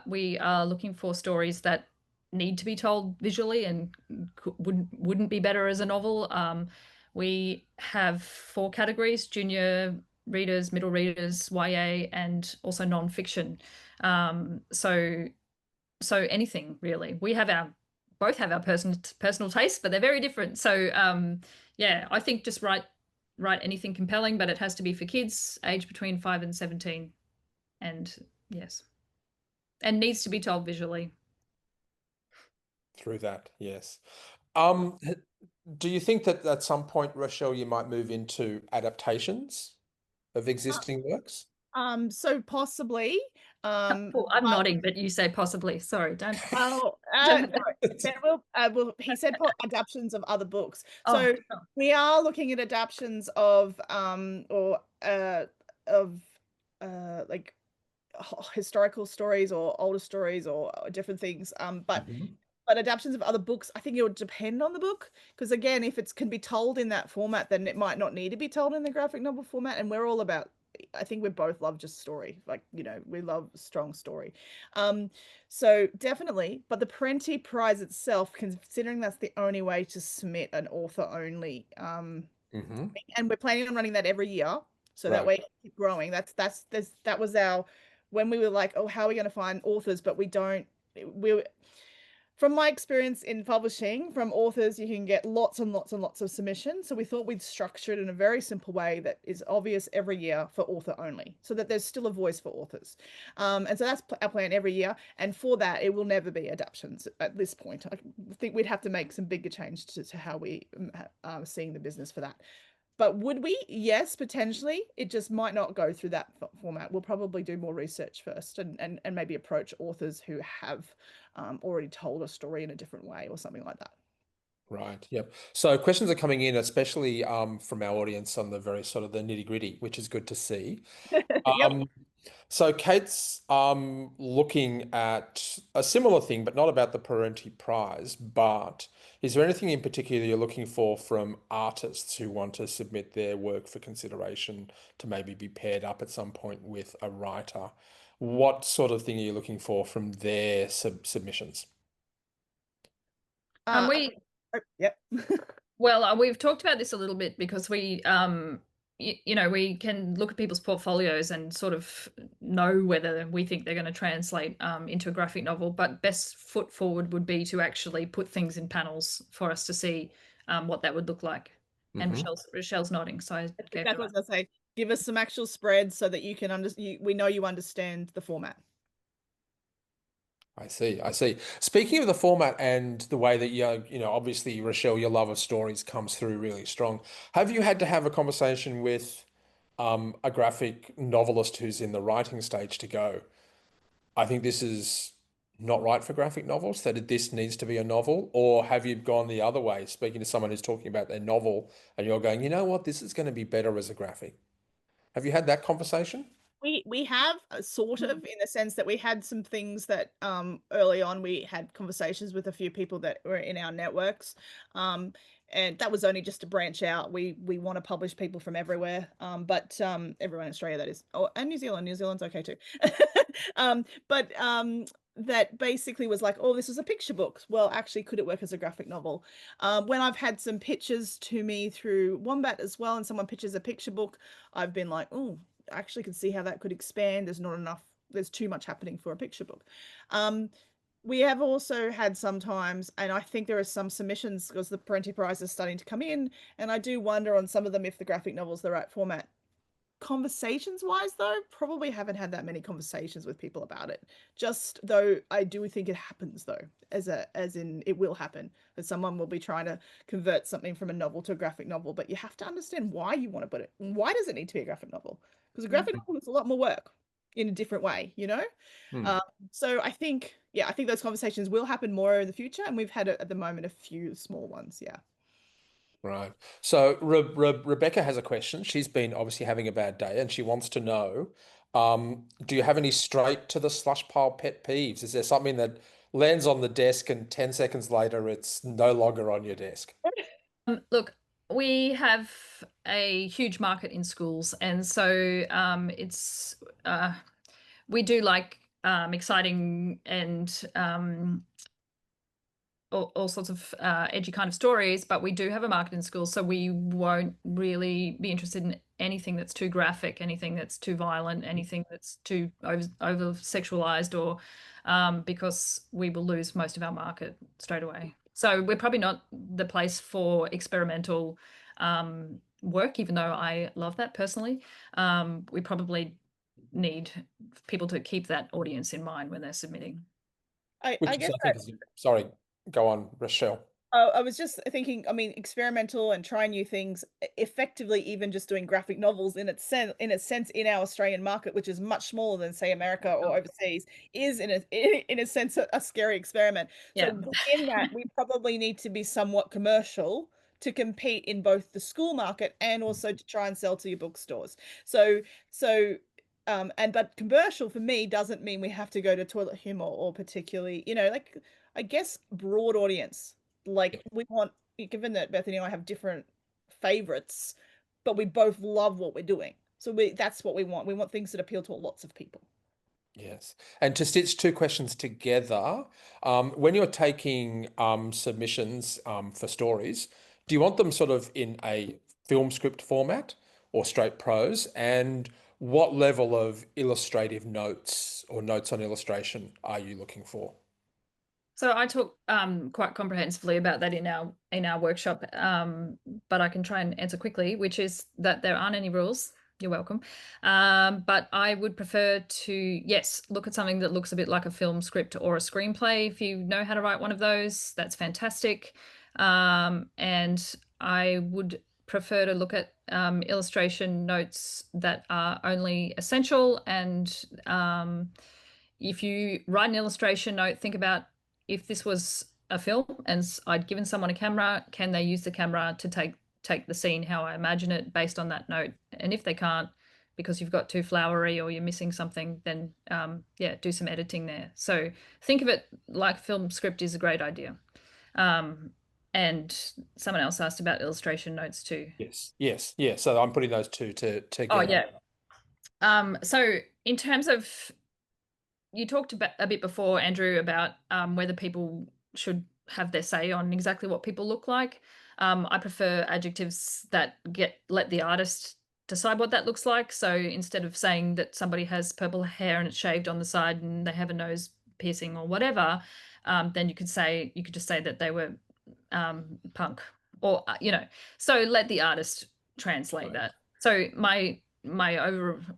We are looking for stories that need to be told visually and wouldn't be better as a novel. We have 4 categories: junior readers, middle readers, YA, and also non-fiction. So anything really. We have both have our personal tastes, but they're very different. So yeah, I think just write anything compelling, but it has to be for kids aged between 5 and 17, and yes, and needs to be told visually. Through that, yes. Do you think that at some point, Rochelle, you might move into adaptations of existing works? So possibly. Oh, I'm nodding, but you say possibly. Sorry, don't. Oh, don't- no. There will, he said adaptations of other books. Oh, So oh. we are looking at adaptions of like historical stories or older stories or different things. But adaptions of other books, I think it would depend on the book, because again, if it can be told in that format, then it might not need to be told in the graphic novel format. And we're all about, I think we both love just story, like, you know, we love strong story. So definitely, but the Perentie Prize itself, considering that's the only way to submit an author only, and we're planning on running that every year, so that way it can keep growing. That was our, when we were like, oh, how are we going to find authors? But from my experience in publishing, from authors, you can get lots and lots and lots of submissions. So we thought we'd structure it in a very simple way that is obvious every year for author only, so that there's still a voice for authors. And so that's our plan every year. And for that, it will never be adaptions at this point. I think we'd have to make some bigger change to how we are seeing the business for that. But would we? Yes, potentially. It just might not go through that format. We'll probably do more research first and maybe approach authors who have already told a story in a different way or something like that. Right. Yep. So questions are coming in, especially from our audience on the very sort of the nitty-gritty, which is good to see. Yep. So Kate's looking at a similar thing, but not about the Perentie Prize. But is there anything in particular you're looking for from artists who want to submit their work for consideration to maybe be paired up at some point with a writer? What sort of thing are you looking for from their submissions? Yep. Well, we've talked about this a little bit because we, you know, we can look at people's portfolios and sort of know whether we think they're going to translate into a graphic novel. But best foot forward would be to actually put things in panels for us to see what that would look like. And Rochelle's nodding, so I gave That's her what I was gonna say. Give us some actual spreads so that you can we know you understand the format. I see. I see. Speaking of the format and the way that you know, obviously, Rochelle, your love of stories comes through really strong. Have you had to have a conversation with a graphic novelist who's in the writing stage to go, I think this is not right for graphic novels, that this needs to be a novel? Or have you gone the other way, speaking to someone who's talking about their novel and you're going, you know what, this is going to be better as a graphic? Have you had that conversation? We have sort of, in the sense that we had some things that early on we had conversations with a few people that were in our networks, and that was only just to branch out. We want to publish people from everywhere, but everywhere in Australia, that is, oh, and New Zealand. New Zealand's okay too. But that basically was like, oh, this is a picture book. Well, actually, could it work as a graphic novel? When I've had some pitches to me through Wombat as well, and someone pitches a picture book, I've been like, oh, actually could see how that could expand. There's too much happening for a picture book. We have also had sometimes, and I think there are some submissions because the Perentie Prize is starting to come in, and I do wonder on some of them if the graphic novel's the right format. Conversations wise, though, probably haven't had that many conversations with people about it. Just though I do think it happens though, as in it will happen that someone will be trying to convert something from a novel to a graphic novel, but you have to understand why you want to put it. Why does it need to be a graphic novel? Because a graphic novel is a lot more work in a different way, you know? Hmm. So I think, yeah, I think those conversations will happen more in the future, and we've had at the moment a few small ones, yeah. Right. So Rebecca has a question. She's been obviously having a bad day and she wants to know, do you have any straight to the slush pile pet peeves? Is there something that lands on the desk and 10 seconds later it's no longer on your desk? Look, we have a huge market in schools, and so we do like exciting and all sorts of edgy kind of stories, but we do have a market in schools, so we won't really be interested in anything that's too graphic, anything that's too violent, anything that's too over sexualized, or because we will lose most of our market straight away. So we're probably not the place for experimental work, even though I love that personally. We probably need people to keep that audience in mind when they're submitting. I Which guess I think is, sorry, go on, Rochelle. I was just thinking, I mean, experimental and try new things, effectively, even just doing graphic novels in a sense, in our Australian market, which is much smaller than, say, America or overseas, is in a sense a scary experiment. Yeah. So in that, we probably need to be somewhat commercial to compete in both the school market and also to try and sell to your bookstores. So and but commercial for me doesn't mean we have to go to toilet humor or particularly, like I guess broad audience. Like we want, given that Bethany and I have different favorites, but we both love what we're doing. So that's what we want. We want things that appeal to lots of people. Yes. And to stitch two questions together, when you're taking submissions for stories, do you want them sort of in a film script format or straight prose? And what level of illustrative notes or notes on illustration are you looking for? So I talk quite comprehensively about that in our workshop, but I can try and answer quickly, which is that there aren't any rules. You're welcome. But I would prefer to, yes, look at something that looks a bit like a film script or a screenplay. If you know how to write one of those, that's fantastic. And I would prefer to look at illustration notes that are only essential. And if you write an illustration note, think about if this was a film and I'd given someone a camera, can they use the camera to take the scene how I imagine it based on that note? And if they can't, because you've got too flowery or you're missing something, then yeah, do some editing there. So think of it like film script is a great idea. Um, and someone else asked about illustration notes too. Yes. Yes. Yes. So I'm putting those two Oh together. yeah. So in terms of you talked about a bit before, Andrew, about whether people should have their say on exactly what people look like. I prefer adjectives that let the artist decide what that looks like. So instead of saying that somebody has purple hair and it's shaved on the side and they have a nose piercing or whatever, then you could just say that they were punk or So let the artist translate Right. that. So my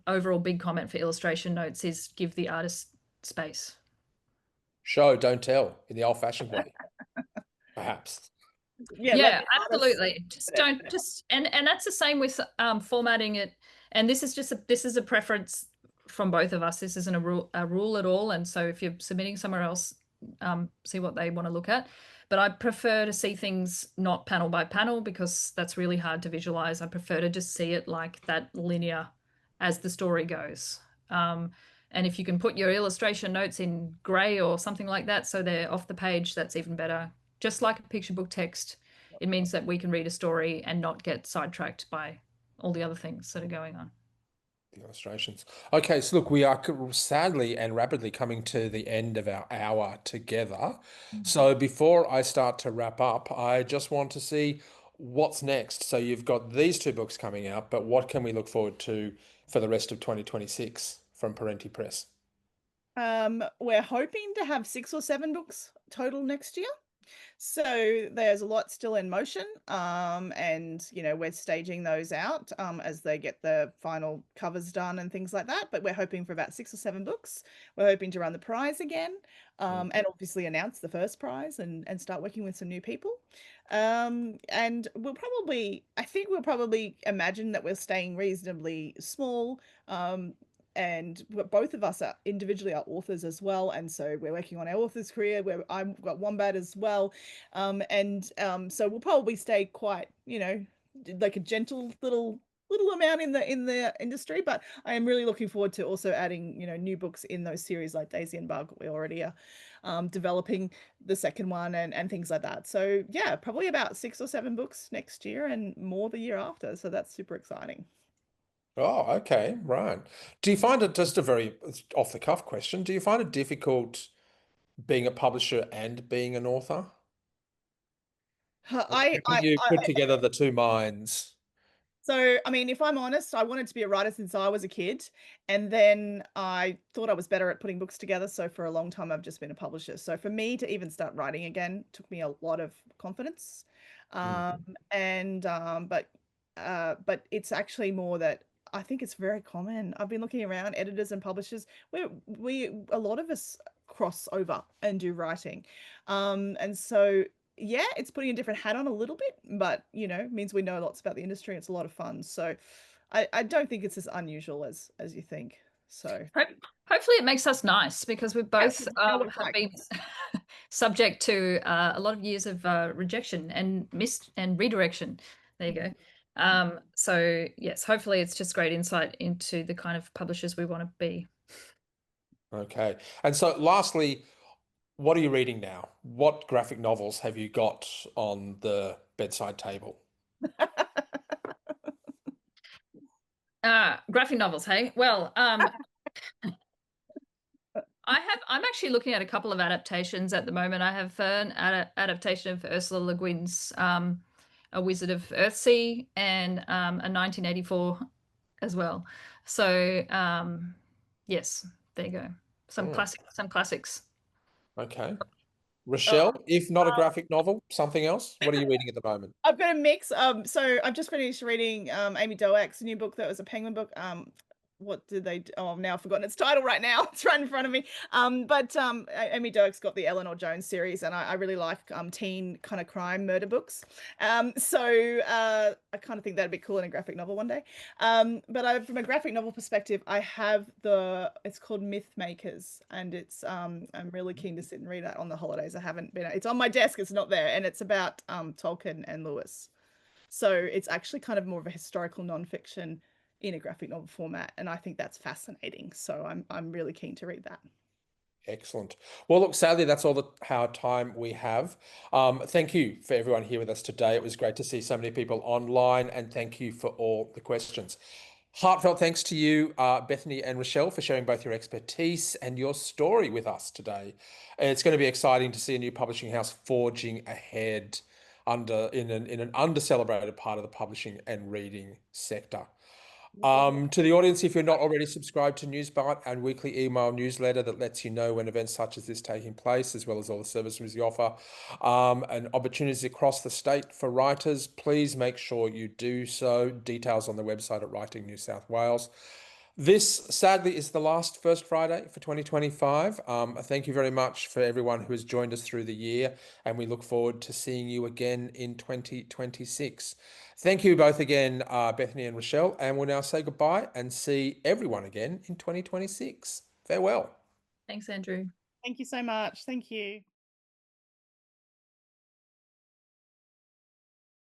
overall big comment for illustration notes is give the artist space. Show, don't tell in the old-fashioned way, perhaps. Yeah, let Yeah, the artists absolutely. Just put it. don't just and that's the same with formatting it. And this is a preference from both of us. This isn't a rule at all. And so if you're submitting somewhere else, see what they want to look at. But I prefer to see things not panel by panel because that's really hard to visualize. I prefer to just see it like that linear as the story goes. Um, and if you can put your illustration notes in gray or something like that, so they're off the page, that's even better. Just like a picture book text, it means that we can read a story and not get sidetracked by all the other things that are going on. The illustrations. Okay, so look, we are sadly and rapidly coming to the end of our hour together. So before I start to wrap up, I just want to see what's next. So you've got these two books coming out, but what can we look forward to for the rest of 2026 from Perentie Press? We're hoping to have 6 or 7 books total next year. So there's a lot still in motion, and we're staging those out as they get the final covers done and things like that. But we're hoping for about 6 or 7 books. We're hoping to run the prize again, and obviously announce the first prize and start working with some new people. And I think we'll probably imagine that we're staying reasonably small. And both of us are individually are authors as well, and so we're working on our author's career where I've got Wombat as well. So we'll probably stay quite, like a gentle little amount in the industry, but I am really looking forward to also adding, new books in those series like Daisy and Bug. We already are developing the second one and things like that. So yeah, probably about 6 or 7 books next year and more the year after. So that's super exciting. Oh, okay, right. Do you find it, just a very off the cuff question, do you find it difficult being a publisher and being an author? Huh, How can you put together the two minds? So, I mean, if I'm honest, I wanted to be a writer since I was a kid, and then I thought I was better at putting books together. So for a long time, I've just been a publisher. So for me to even start writing again took me a lot of confidence. Mhm. And but it's actually more that I think it's very common. I've been looking around, editors and publishers, we a lot of us cross over and do writing. And so yeah, it's putting a different hat on a little bit, but means we know lots about the industry. It's a lot of fun. So I don't think it's as unusual as you think. So Hope, hopefully it makes us nice because we yeah, both know what it's have like. been subject to a lot of years of rejection and missed and redirection. There you go. So yes, hopefully it's just great insight into the kind of publishers we want to be. Okay. And so lastly, what are you reading now? What graphic novels have you got on the bedside table? Graphic novels, hey? Well, I'm actually looking at a couple of adaptations at the moment. I have an adaptation of Ursula Le Guin's A Wizard of Earthsea and a 1984 as well. So yes, there you go. Hmm, Some classics. okay. Oh, Rochelle, if not a graphic novel, something else? What are you reading at the moment? I've got a mix. So I've just finished reading Amy Doak's new book that was a Penguin book. What did they do? Oh, I've now forgotten its title right now. It's right in front of me. But Amy Doak's got the Eleanor Jones series, and I really like teen kind of crime murder books. So I kind of think that'd be cool in a graphic novel one day. From a graphic novel perspective, it's called Myth Makers, and I'm really keen to sit and read that on the holidays. I haven't been. It's on my desk. It's not there, and it's about Tolkien and Lewis. So it's actually kind of more of a historical nonfiction in a graphic novel format, and I think that's fascinating. So I'm really keen to read that. Excellent. Well, look, sadly, that's all the how time we have. Thank you for everyone here with us today. It was great to see so many people online, and thank you for all the questions. Heartfelt thanks to you, Bethany and Rochelle, for sharing both your expertise and your story with us today. It's going to be exciting to see a new publishing house forging ahead in an under celebrated part of the publishing and reading sector. To the audience, if you're not already subscribed to Newsbite and weekly email newsletter that lets you know when events such as this taking place, as well as all the services we offer, and opportunities across the state for writers, please make sure you do so. Details on the website at Writing New South Wales. This sadly is the last First Friday for 2025. Thank you very much for everyone who has joined us through the year, and we look forward to seeing you again in 2026. Thank you both again, Bethany and Rochelle, and we'll now say goodbye and see everyone again in 2026. Farewell. Thanks, Andrew. Thank you so much. Thank you.